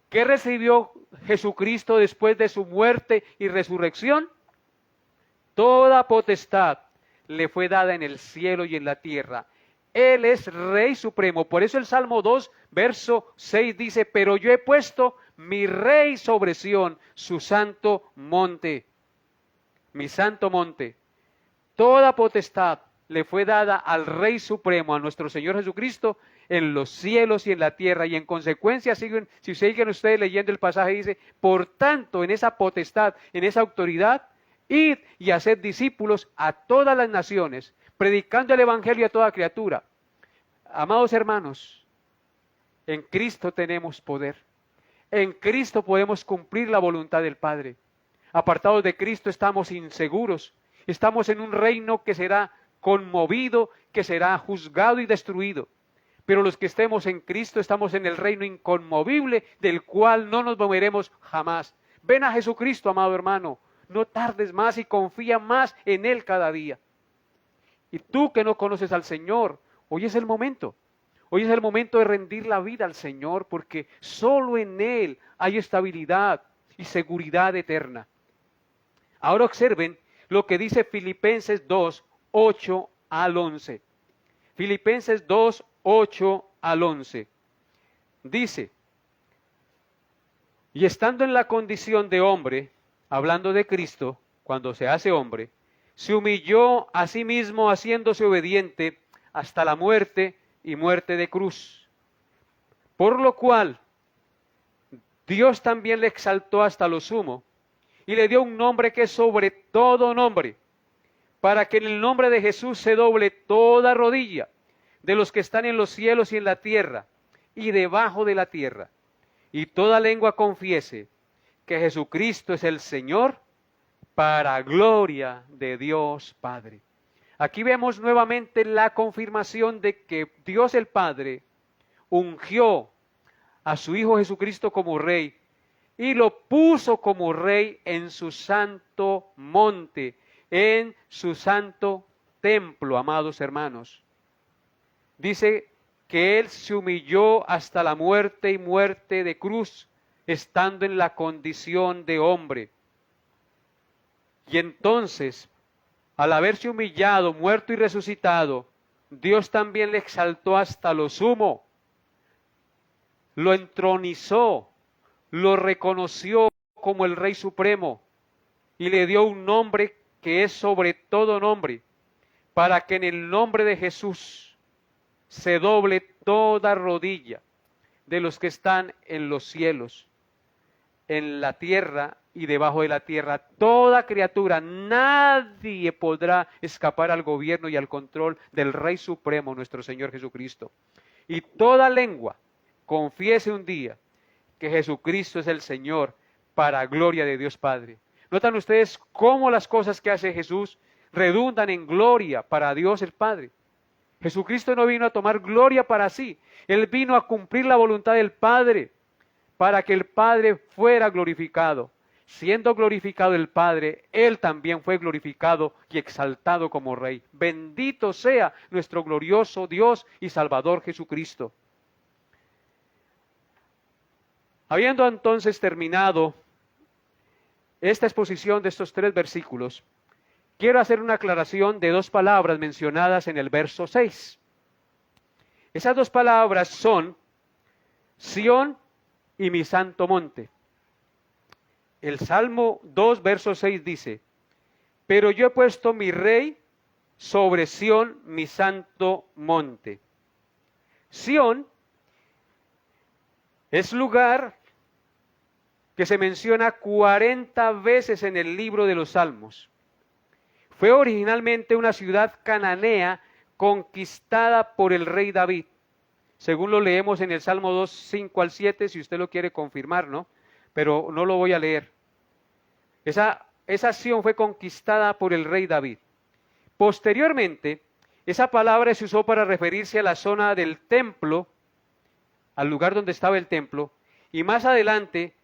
¿Qué recibió Jesucristo después de su muerte y resurrección? Toda potestad le fue dada en el cielo y en la tierra. Él es Rey Supremo. Por eso el Salmo 2, verso 6 dice, pero yo he puesto mi Rey sobre Sión, su santo monte. Mi santo monte. Toda potestad le fue dada al Rey Supremo, a nuestro Señor Jesucristo, en los cielos y en la tierra. Y en consecuencia, si siguen ustedes leyendo el pasaje, dice, por tanto, en esa potestad, en esa autoridad, id y haced discípulos a todas las naciones, predicando el Evangelio a toda criatura. Amados hermanos, en Cristo tenemos poder. En Cristo podemos cumplir la voluntad del Padre. Apartados de Cristo estamos inseguros. Estamos en un reino que será conmovido, que será juzgado y destruido. Pero los que estemos en Cristo estamos en el reino inconmovible del cual no nos moveremos jamás. Ven a Jesucristo, amado hermano. No tardes más y confía más en Él cada día. Y tú que no conoces al Señor, hoy es el momento. Hoy es el momento de rendir la vida al Señor porque solo en Él hay estabilidad y seguridad eterna. Ahora observen lo que dice Filipenses 2, 8 al 11. Filipenses 2, 8 al 11. Dice, y estando en la condición de hombre, hablando de Cristo, cuando se hace hombre, se humilló a sí mismo haciéndose obediente hasta la muerte y muerte de cruz. Por lo cual, Dios también le exaltó hasta lo sumo y le dio un nombre que es sobre todo nombre, para que en el nombre de Jesús se doble toda rodilla de los que están en los cielos y en la tierra y debajo de la tierra, y toda lengua confiese que Jesucristo es el Señor, para gloria de Dios Padre. Aquí vemos nuevamente la confirmación de que Dios el Padre ungió a su Hijo Jesucristo como Rey y lo puso como Rey en su santo monte, en su santo templo, amados hermanos. Dice que Él se humilló hasta la muerte y muerte de cruz, estando en la condición de hombre. Y entonces, al haberse humillado, muerto y resucitado, Dios también le exaltó hasta lo sumo, lo entronizó, lo reconoció como el Rey Supremo y le dio un nombre que es sobre todo nombre, para que en el nombre de Jesús se doble toda rodilla de los que están en los cielos, en la tierra y debajo de la tierra, toda criatura. Nadie podrá escapar al gobierno y al control del Rey Supremo, nuestro Señor Jesucristo. Y toda lengua confiese un día que Jesucristo es el Señor, para gloria de Dios Padre. ¿Notan ustedes cómo las cosas que hace Jesús redundan en gloria para Dios el Padre? Jesucristo no vino a tomar gloria para sí, Él vino a cumplir la voluntad del Padre, para que el Padre fuera glorificado. Siendo glorificado el Padre, Él también fue glorificado y exaltado como Rey. Bendito sea nuestro glorioso Dios y Salvador Jesucristo. Habiendo entonces terminado esta exposición de estos 3 versículos, quiero hacer una aclaración de 2 palabras mencionadas en el verso 6. Esas 2 palabras son Sión y mi santo monte. El Salmo 2, verso 6 dice: pero yo he puesto mi Rey sobre Sión, mi santo monte. Sión es lugar que se menciona 40 veces en el libro de los Salmos. Fue originalmente una ciudad cananea conquistada por el rey David, según lo leemos en el Salmo 2, 5 al 7, si usted lo quiere confirmar, ¿no? Pero no lo voy a leer. Esa Sión fue conquistada por el rey David. Posteriormente, esa palabra se usó para referirse a la zona del templo, al lugar donde estaba el templo, y más adelante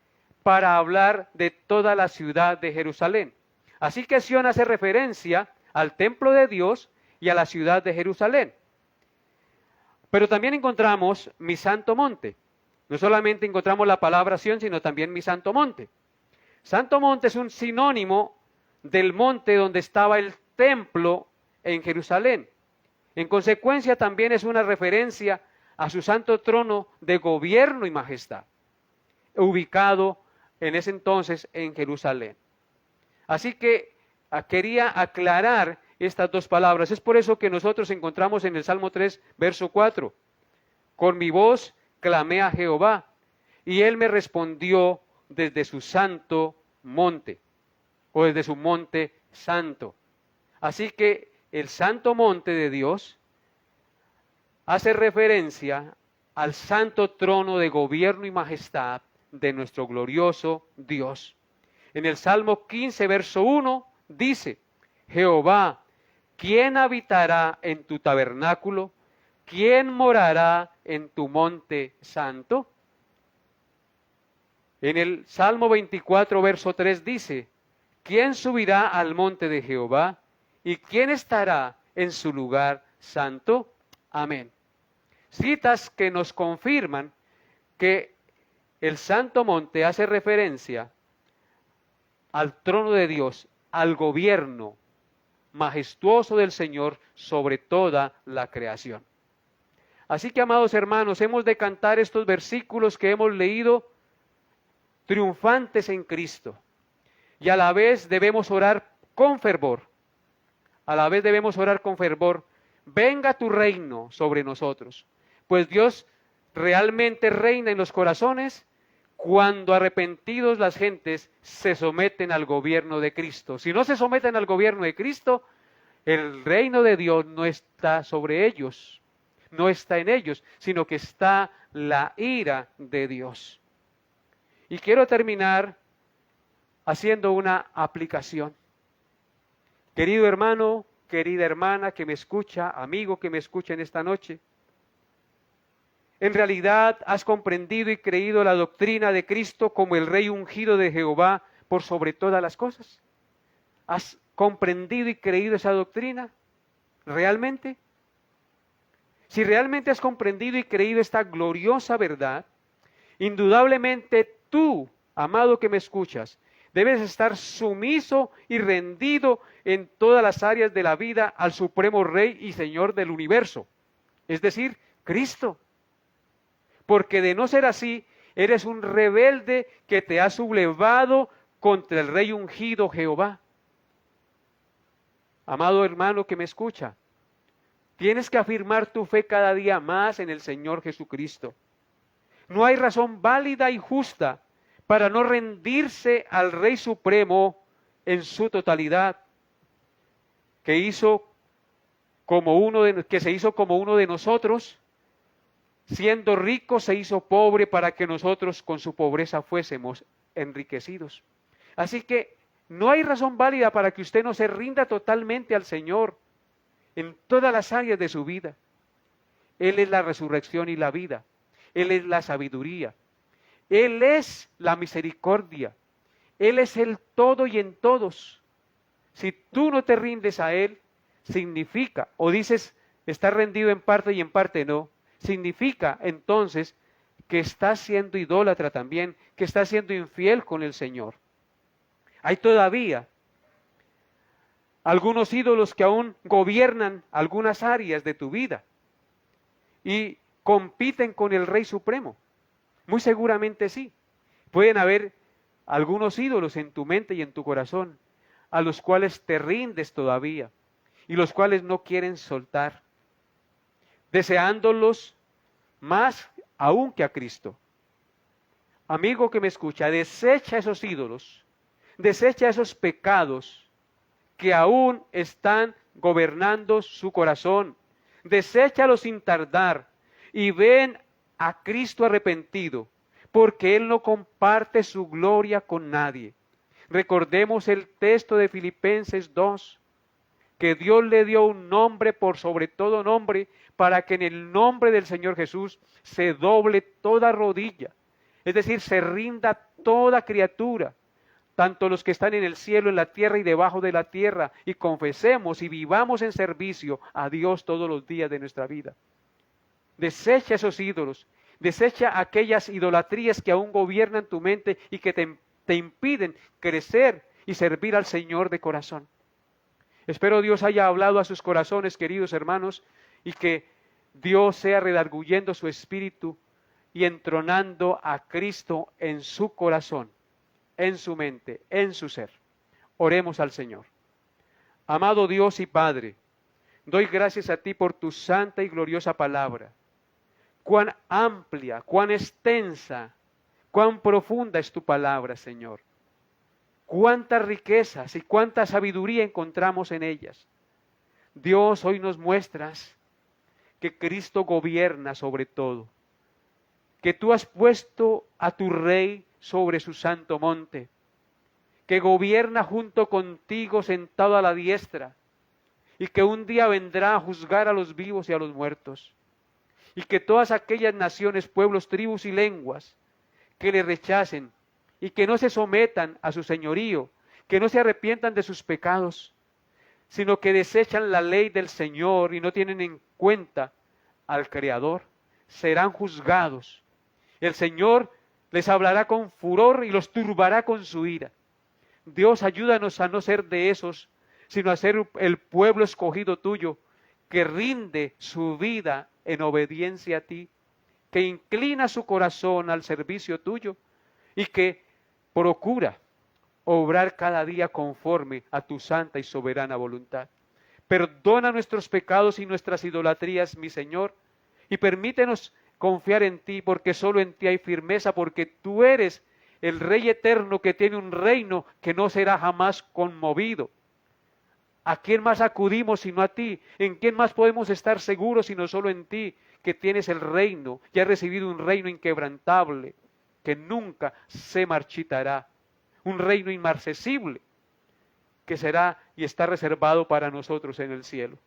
para hablar de toda la ciudad de Jerusalén. Así que Sión hace referencia al templo de Dios y a la ciudad de Jerusalén. Pero también encontramos mi santo monte. No solamente encontramos la palabra Sión, sino también mi santo monte. Santo monte es un sinónimo del monte donde estaba el templo en Jerusalén. En consecuencia, también es una referencia a su santo trono de gobierno y majestad, ubicado en ese entonces en Jerusalén. Así que quería aclarar estas 2 palabras. Es por eso que nosotros encontramos en el Salmo 3, verso 4, con mi voz clamé a Jehová, y Él me respondió desde su santo monte, o desde su monte santo. Así que el santo monte de Dios hace referencia al santo trono de gobierno y majestad de nuestro glorioso Dios. En el Salmo 15, verso 1, dice: Jehová, ¿quién habitará en tu tabernáculo? ¿Quién morará en tu monte santo? En el Salmo 24, verso 3 dice: ¿quién subirá al monte de Jehová? ¿Y quién estará en su lugar santo? Amén. Citas que nos confirman que el santo monte hace referencia al trono de Dios, al gobierno majestuoso del Señor sobre toda la creación. Así que, amados hermanos, hemos de cantar estos versículos que hemos leído triunfantes en Cristo, y a la vez debemos orar con fervor. A la vez debemos orar con fervor: venga tu reino sobre nosotros. Pues Dios realmente reina en los corazones cuando arrepentidos las gentes se someten al gobierno de Cristo. Si no se someten al gobierno de Cristo, el reino de Dios no está sobre ellos, no está en ellos, sino que está la ira de Dios. Y quiero terminar haciendo una aplicación. Querido hermano, querida hermana que me escucha, amigo que me escucha en esta noche, en realidad has comprendido y creído la doctrina de Cristo como el Rey ungido de Jehová por sobre todas las cosas. ¿Has comprendido y creído esa doctrina? ¿Realmente? Si realmente has comprendido y creído esta gloriosa verdad, indudablemente tú, amado que me escuchas, debes estar sumiso y rendido en todas las áreas de la vida al Supremo Rey y Señor del universo, es decir, Cristo. Porque de no ser así, eres un rebelde que te ha sublevado contra el Rey ungido Jehová. Amado hermano que me escucha, tienes que afirmar tu fe cada día más en el Señor Jesucristo. No hay razón válida y justa para no rendirse al Rey Supremo en su totalidad, que se hizo como uno de nosotros, siendo rico se hizo pobre para que nosotros con su pobreza fuésemos enriquecidos. Así que no hay razón válida para que usted no se rinda totalmente al Señor en todas las áreas de su vida. Él es la resurrección y la vida. Él es la sabiduría. Él es la misericordia. Él es el todo y en todos. Si tú no te rindes a Él, significa, o dices, estás rendido en parte y en parte no, significa entonces que estás siendo idólatra también, que estás siendo infiel con el Señor. Hay todavía algunos ídolos que aún gobiernan algunas áreas de tu vida y compiten con el Rey Supremo. Muy seguramente sí. Pueden haber algunos ídolos en tu mente y en tu corazón a los cuales te rindes todavía y los cuales no quieren soltar, deseándolos más aún que a Cristo. Amigo que me escucha, desecha esos ídolos, desecha esos pecados que aún están gobernando su corazón. Deséchalos sin tardar y ven a Cristo arrepentido, porque Él no comparte su gloria con nadie. Recordemos el texto de Filipenses 2, que Dios le dio un nombre por sobre todo nombre, para que en el nombre del Señor Jesús se doble toda rodilla, es decir, se rinda toda criatura, tanto los que están en el cielo, en la tierra y debajo de la tierra, y confesemos y vivamos en servicio a Dios todos los días de nuestra vida. Desecha esos ídolos, desecha aquellas idolatrías que aún gobiernan tu mente y que te impiden crecer y servir al Señor de corazón. Espero Dios haya hablado a sus corazones, queridos hermanos, y que Dios sea redarguyendo su espíritu y entronando a Cristo en su corazón, en su mente, en su ser. Oremos al Señor. Amado Dios y Padre, doy gracias a ti por tu santa y gloriosa palabra. Cuán amplia, cuán extensa, cuán profunda es tu palabra, Señor. Cuántas riquezas y cuánta sabiduría encontramos en ellas. Dios, hoy nos muestras que Cristo gobierna sobre todo, que tú has puesto a tu Rey sobre su santo monte, que gobierna junto contigo sentado a la diestra, y que un día vendrá a juzgar a los vivos y a los muertos, y que todas aquellas naciones, pueblos, tribus y lenguas que le rechacen y que no se sometan a su señorío, que no se arrepientan de sus pecados, sino que desechan la ley del Señor y no tienen en cuenta al Creador, serán juzgados. El Señor les hablará con furor y los turbará con su ira. Dios, ayúdanos a no ser de esos, sino a ser el pueblo escogido tuyo, que rinde su vida en obediencia a ti, que inclina su corazón al servicio tuyo y que procura obrar cada día conforme a tu santa y soberana voluntad. Perdona nuestros pecados y nuestras idolatrías, mi Señor, y permítenos confiar en ti, porque solo en ti hay firmeza, porque tú eres el Rey eterno que tiene un reino que no será jamás conmovido. ¿A quién más acudimos sino a ti? ¿En quién más podemos estar seguros sino solo en ti, que tienes el reino y has recibido un reino inquebrantable? que nunca se marchitará, un reino inmarcesible que será y está reservado para nosotros en el cielo.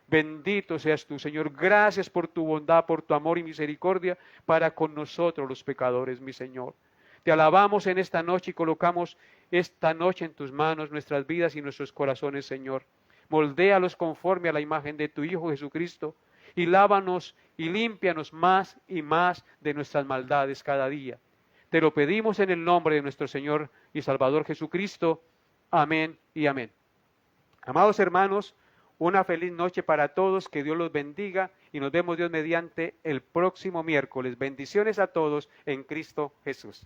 Bendito seas tú, Señor. Gracias por tu bondad, por tu amor y misericordia para con nosotros los pecadores, mi Señor. Te alabamos en esta noche y colocamos esta noche en tus manos nuestras vidas y nuestros corazones, Señor. Moldéalos conforme a la imagen de tu Hijo Jesucristo y lávanos y límpianos más y más de nuestras maldades cada día. Te lo pedimos en el nombre de nuestro Señor y Salvador Jesucristo. Amén y amén. Amados hermanos, una feliz noche para todos, que Dios los bendiga y nos vemos Dios mediante el próximo miércoles. Bendiciones a todos en Cristo Jesús.